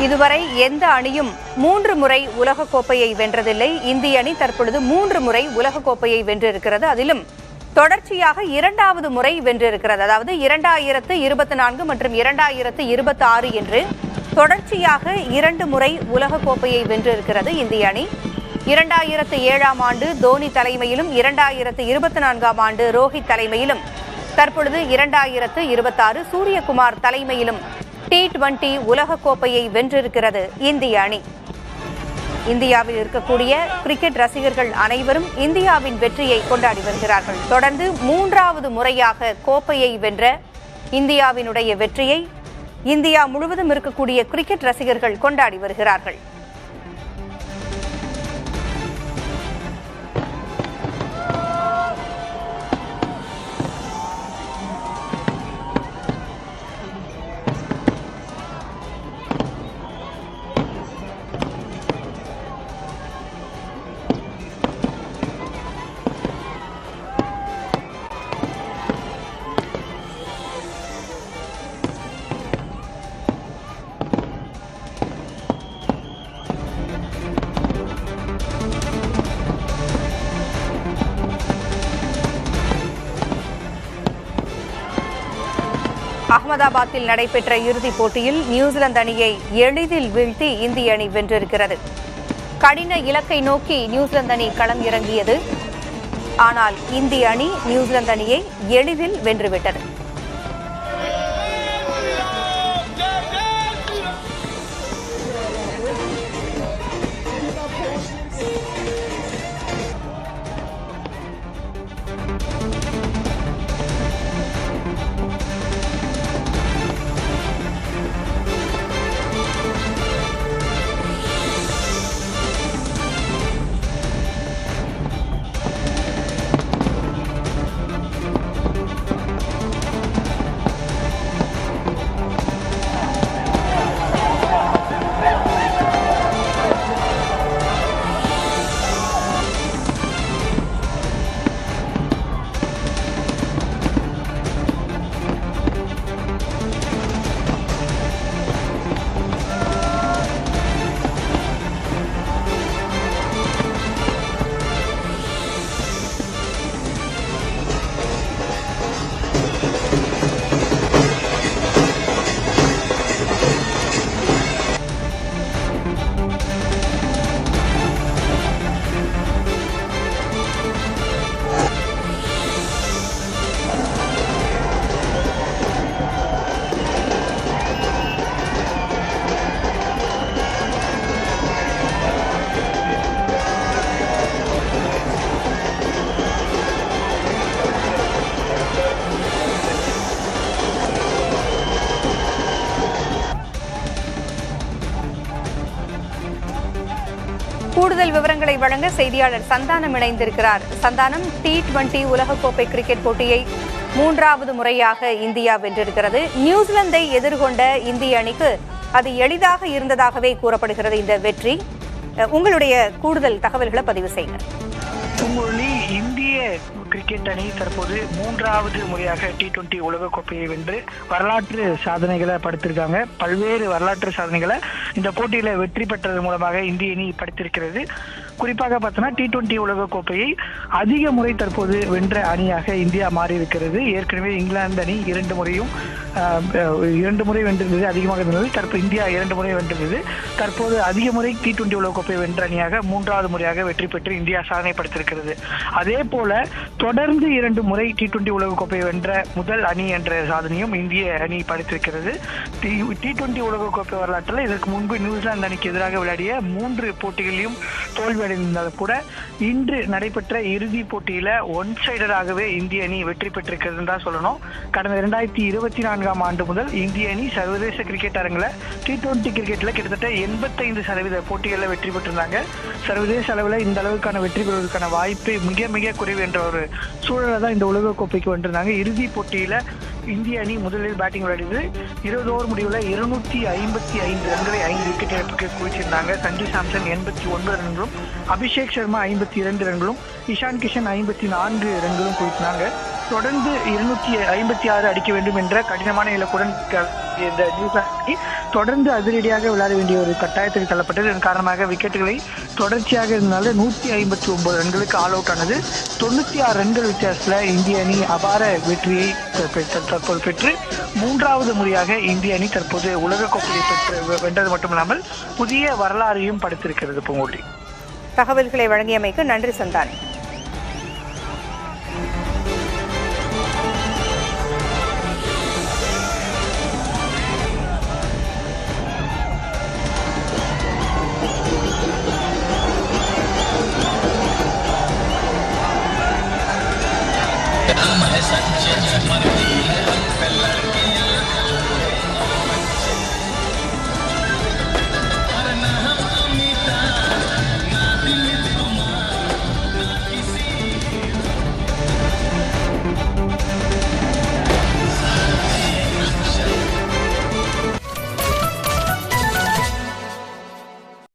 இதுவரை எந்த அணியும் 3 முறை உலகக்கோப்பையை வென்றதில்லை. இந்திய அணி தற்பொழுது 3 முறை உலகக்கோப்பையை வென்றிருக்கிறது. அதிலும் தொடர்ச்சியாக 2வது முறை வென்றிருக்கிறது. அதாவது 2024 மற்றும் 2026 என்று தொடர்ச்சியாக 2 முறை உலகக்கோப்பையை வென்றிருக்கிறது இந்திய அணி. 2007ஆம் ஆண்டு தோனி தலைமையிலும் 2024ஆம் ஆண்டு ரோஹித் தலைமையிலும் தற்பொழுது 2026 சூரியகுமார் தலைமையிலும் T20 உலகக்கோப்பையை வென்றிருக்கிறது இந்திய அணி. இந்தியாவில் இருக்கக்கூடிய கிரிக்கெட் ரசிகர்கள் அனைவரும் இந்தியாவின் வெற்றியை கொண்டாடி வருகிறார்கள். தொடர்ந்து 3வது முறையாக கோப்பையை வென்ற இந்தியாவினுடைய வெற்றியை இந்தியா முழுவதும் இருக்கக்கூடிய கிரிக்கெட் ரசிகர்கள் கொண்டாடி வருகிறார்கள். அகமதாபாத்தில் நடைபெற்ற இறுதிப் போட்டியில் நியூசிலாந்து அணியை எளிதில் வீழ்த்தி இந்திய அணி வென்றிருக்கிறது. கடின இலக்கை நோக்கி நியூசிலாந்து அணி களம் இறங்கியது. ஆனால் இந்திய அணி நியூசிலாந்து அணியை எளிதில் வென்றுவிட்டது. கூடுதல் விவரங்களை வழங்க செய்தியாளர் சந்தானம் இணைந்திருக்கிறார். சந்தானம், T20 உலகக்கோப்பை கிரிக்கெட் போட்டியை 3வது முறையாக இந்தியா வென்றிருக்கிறது. நியூசிலாந்தை எதிர்கொண்ட இந்திய அணிக்கு அது எளிதாக இருந்ததாகவே கூறப்படுகிறது இந்த வெற்றி. உங்களுடைய கூடுதல் தகவல்களை பதிவு செய்யுங்க. இந்திய கிரிக்கெட் அணி தற்போது 3வது முறையாக T20 உலகக்கோப்பையை வென்று வரலாற்று சாதனைகளை படைத்திருக்காங்க. பல்வேறு வரலாற்று சாதனைகளை இந்த போட்டியில வெற்றி பெற்றது மூலமாக இந்திய அணி படைத்திருக்கிறது. குறிப்பாக பார்த்தோன்னா T20 உலகக்கோப்பையை அதிக முறை தற்போது வென்ற அணியாக இந்தியா மாறி இருக்கிறது. ஏற்கனவே இங்கிலாந்து அணி 2 முறை வென்றிருந்தது, அதிகமாக இருந்தது. தற்போது இந்தியா 2 முறை வென்றிருந்தது. தற்போது அதிக முறை T20 உலகக்கோப்பை வென்ற அணியாக 3வது முறையாக வெற்றி பெற்று இந்தியா சாதனை படைத்திருக்கிறது. அதே போல தொடர்ந்து 2 முறை T20 உலகக்கோப்பை வென்ற முதல் அணி என்ற சாதனையும் இந்திய அணி படைத்திருக்கிறது. T20 உலகக்கோப்பை வரலாற்றில் இதற்கு முன்பு நியூசிலாந்து அணிக்கு எதிராக விளையாடிய 3 போட்டிகளிலும் தோல்வி அடைந்திருந்தாலும் கூட இன்று நடைபெற்ற இறுதி போட்டியில ஒன் சைடராகவே இந்திய அணி வெற்றி பெற்றிருக்கிறது தான் சொல்லணும். கடந்த 2024ஆம் ஆண்டு முதல் இந்திய அணி சர்வதேச கிரிக்கெட் அரங்கில் T20 கிரிக்கெட்ல கிட்டத்தட்ட 85% போட்டிகளில் வெற்றி பெற்றிருந்தாங்க. சர்வதேச அளவில் இந்த அளவுக்கான வெற்றி பெறுவதற்கான வாய்ப்பு மிக மிக குறைவு என்ற ஒரு சூழலை தான் இந்த உலகக்கோப்பைக்கு வென்றிருந்தாங்க. இறுதி போட்டியில இந்திய அணி முதலில் பேட்டிங் விளையாடியது. 20 ஓவர் முடிவில் 255 ரன்களை 5 விக்கெட் இழப்புக்கு குவிச்சிருந்தாங்க. சஞ்சு சாம்சன் 89 ரன்களும், அபிஷேக் சர்மா 52 ரன்களும், இஷான் கிஷன் 54 ரன்களும் குவித்தாங்க. தொடர்ந்து 256 அடிக்க வேண்டும் என்ற கடினமான இலக்குடன் இந்த நியூசிலாந்து தொடர்ந்து அதிரடியாக விளையாட வேண்டிய ஒரு கட்டாயத்துக்கு தள்ளப்பட்டது. இதன் காரணமாக விக்கெட்டுகளை தொடர்ச்சியாக இருந்தனால 159 ரன்களுக்கு ஆல் அவுட் ஆனது. 96 ரன்கள் வித்தியாசத்துல இந்திய அணி அபார வெற்றியை தற்போது பெற்று 3வது முறையாக இந்திய அணி தற்போது உலகக்கோப்பையை வென்றது மட்டுமில்லாமல் புதிய வரலாறையும் படைத்திருக்கிறது. பூங்கோட்டி. தகவல்களை வழங்கியமைக்கு நன்றி சந்தானி.